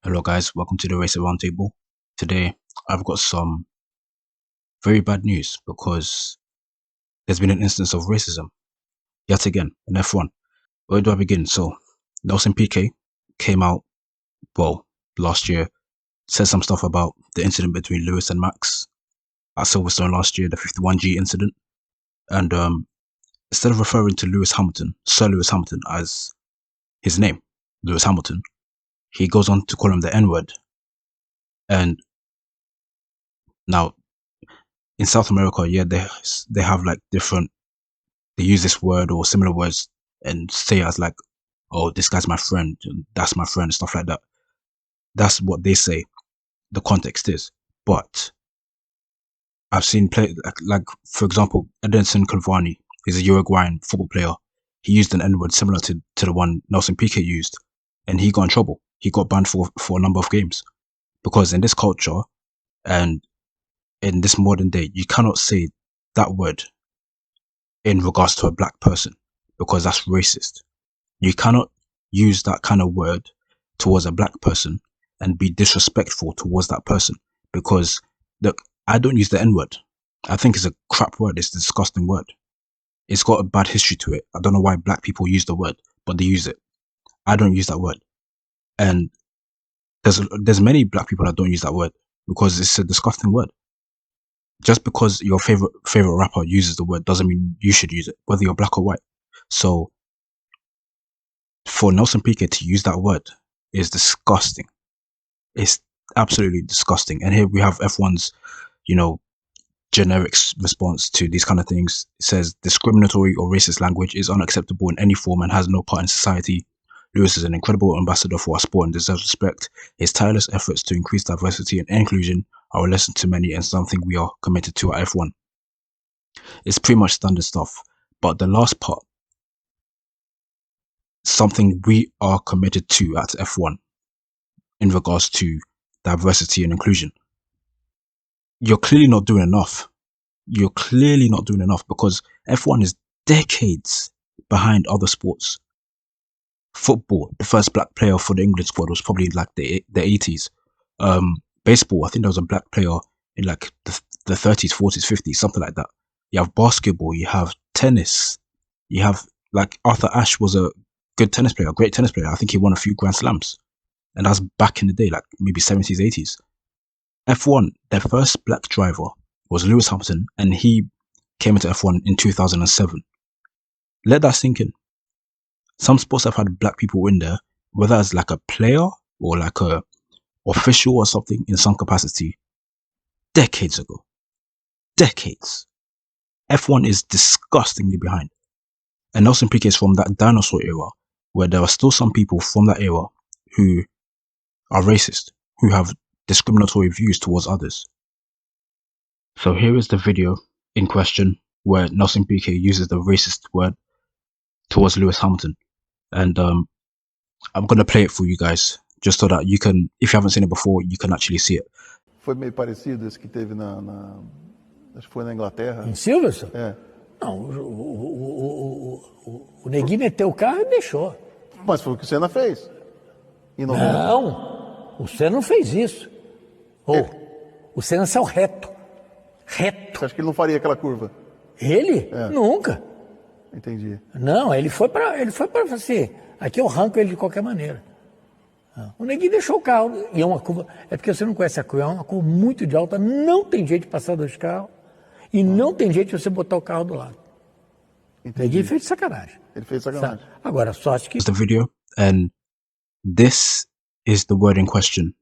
Hello guys, welcome to the Racer Roundtable. Today I've got some very bad news because there's been an instance of racism yet again in F1. Where do I begin? So Nelson Piquet came out, well, last year, said some stuff about the incident between Lewis and Max at Silverstone last year, the 51G incident. And instead of referring to Sir Lewis Hamilton as his name, Lewis Hamilton, he goes on to call him the N-word. And now in South America, yeah, they have like different, they use this word or similar words and say it as like, oh, this guy's my friend and that's my friend, stuff like that. That's what they say. The context is, but I've seen play like for example, Edinson Cavani is a Uruguayan football player. He used an N-word similar to the one Nelson Piquet used, and he got in trouble. He got banned for a number of games because in this culture and in this modern day, you cannot say that word in regards to a black person because that's racist. You cannot use that kind of word towards a black person and be disrespectful towards that person because look, I don't use the N-word. I think it's a crap word. It's a disgusting word. It's got a bad history to it. I don't know why black people use the word, but they use it. I don't use that word. And there's many black people that don't use that word because it's a disgusting word. Just because your favorite rapper uses the word doesn't mean you should use it, whether you're black or white. So for Nelson Piquet to use that word is disgusting. It's absolutely disgusting. And here we have F1's, generic response to these kind of things. It says discriminatory or racist language is unacceptable in any form and has no part in society. Lewis is an incredible ambassador for our sport and deserves respect. His tireless efforts to increase diversity and inclusion are a lesson to many and something we are committed to at F1. It's pretty much standard stuff. But the last part, something we are committed to at F1 in regards to diversity and inclusion. You're clearly not doing enough. You're clearly not doing enough because F1 is decades behind other sports. Football, the first black player for the England squad was probably like the 80s. Baseball, I think there was a black player in like the 30s, 40s, 50s, something like that. You have basketball, you have tennis, you have like Arthur Ashe was a good tennis player, a great tennis player. I think he won a few Grand Slams. And that's back in the day, like maybe 70s, 80s. F1, their first black driver was Lewis Hamilton, and he came into F1 in 2007. Let that sink in. Some sports have had black people in there, whether as like a player or like a official or something in some capacity, decades ago. Decades. F1 is disgustingly behind. And Nelson Piquet is from that dinosaur era, where there are still some people from that era who are racist, who have discriminatory views towards others. So here is the video in question where Nelson Piquet uses the racist word towards Lewis Hamilton. And I'm going to play it for you guys, just so that you can, if you haven't seen it before, you can actually see it. Foi meio parecido esse que teve acho que foi na Inglaterra. Em Silverstone? É. Não, o Neguinho meteu o carro e deixou. Mas foi o que o Senna fez. Em 90. Não, o Senna não fez isso. O Senna saiu reto. Reto. Você acha que ele não faria aquela curva? Ele? É. Nunca. Entendi. Não, ele foi para assim, aqui eu arranco ele de qualquer maneira. O Neguinho deixou o carro, e é uma curva, é porque você não conhece a curva, é uma curva muito de alta, não tem jeito de passar dois carros, e não tem jeito de você botar o carro do lado. O Neguinho fez de sacanagem. Ele fez sacanagem. Agora, só acho que... The video, and this is the word in question.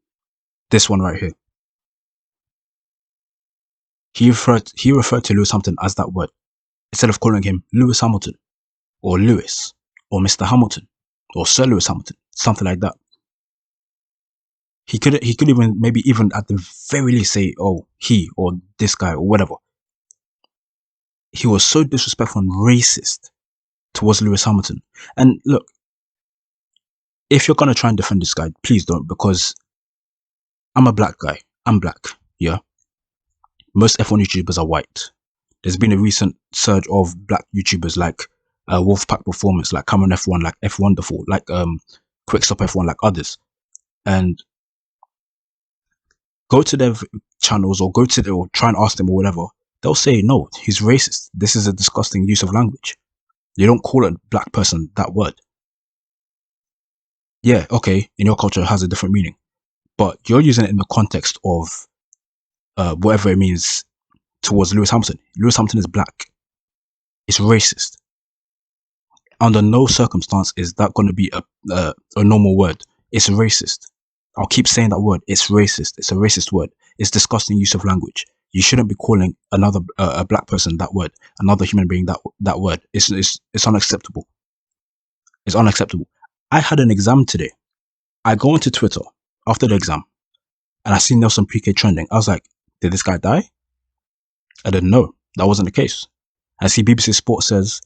This one right here. He referred to Lewis Hamilton as that word, instead of calling him Lewis Hamilton, or Lewis, or Mr. Hamilton, or Sir Lewis Hamilton, something like that. He could even, maybe even at the very least say, oh, he, or this guy, or whatever. He was so disrespectful and racist towards Lewis Hamilton. And look, if you're going to try and defend this guy, please don't, because I'm a black guy. I'm black, yeah? Most F1 YouTubers are white. There's been a recent surge of black YouTubers like Wolfpack Performance, like Cameron F1, like F Wonderful, like Quickstop F1, like others. And Go to their channels or or try and ask them or whatever. They'll say, no, he's racist. This is a disgusting use of language. You don't call a black person that word. Yeah, okay, in your culture it has a different meaning, but you're using it in the context of whatever it means towards Lewis Hamilton. Lewis Hamilton is black. It's racist. Under no circumstance is that going to be a normal word. It's racist. I'll keep saying that word. It's racist. It's a racist word. It's disgusting use of language. You shouldn't be calling another a black person that word, another human being that word. It's unacceptable. It's unacceptable. I had an exam today. I go onto Twitter after the exam, and I see Nelson Piquet trending. I was like, did this guy die? I didn't know. That wasn't the case. I see BBC Sport says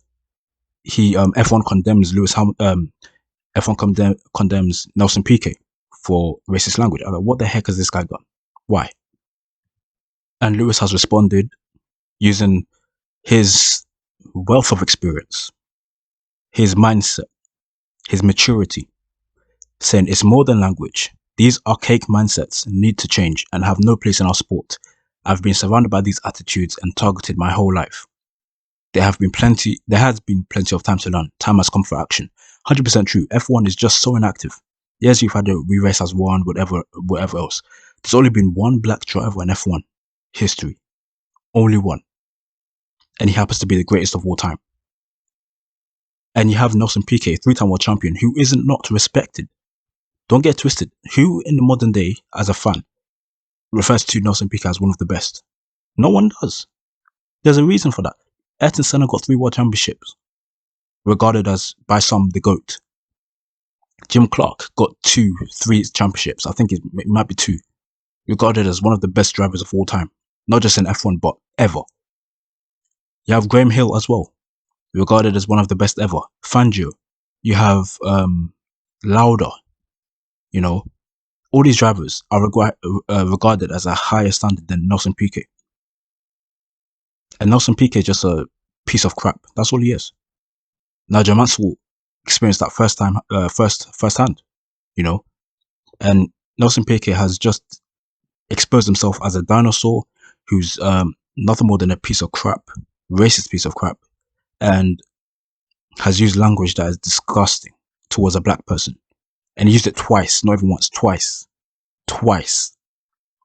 he F1 condemns F1 condemns Nelson Piquet for racist language. I'm like, what the heck has this guy done? Why? And Lewis has responded using his wealth of experience, his mindset, his maturity, saying it's more than language. These archaic mindsets need to change and have no place in our sport. I've been surrounded by these attitudes and targeted my whole life. There has been plenty of time to learn. Time has come for action. 100% true. F1 is just so inactive. Yes, you've had a re-race as one, whatever else. There's only been one black driver in F1 history. Only one. And he happens to be the greatest of all time. And you have Nelson Piquet, 3-time world champion, who isn't not respected. Don't get twisted. Who in the modern day, as a fan, refers to Nelson Piquet as one of the best? No one does. There's a reason for that. Ayrton Senna got 3 world championships, regarded as, by some, the GOAT. Jim Clark got 3 championships. I think it might be 2. Regarded as one of the best drivers of all time. Not just in F1, but ever. You have Graham Hill as well, regarded as one of the best ever. Fangio. You have Lauda. You know, all these drivers are regarded as a higher standard than Nelson Piquet. And Nelson Piquet is just a piece of crap. That's all he is. Nigel Mansell experienced that firsthand, you know. And Nelson Piquet has just exposed himself as a dinosaur who's nothing more than a piece of crap, racist piece of crap, and has used language that is disgusting towards a black person. And he used it twice, not even once, twice.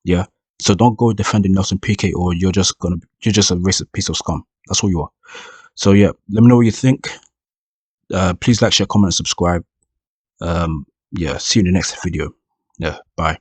Yeah. So don't go defending Nelson Piquet, or you're just a racist piece of scum. That's all you are. So yeah, let me know what you think. Please like, share, comment, and subscribe. Yeah, see you in the next video. Yeah, bye.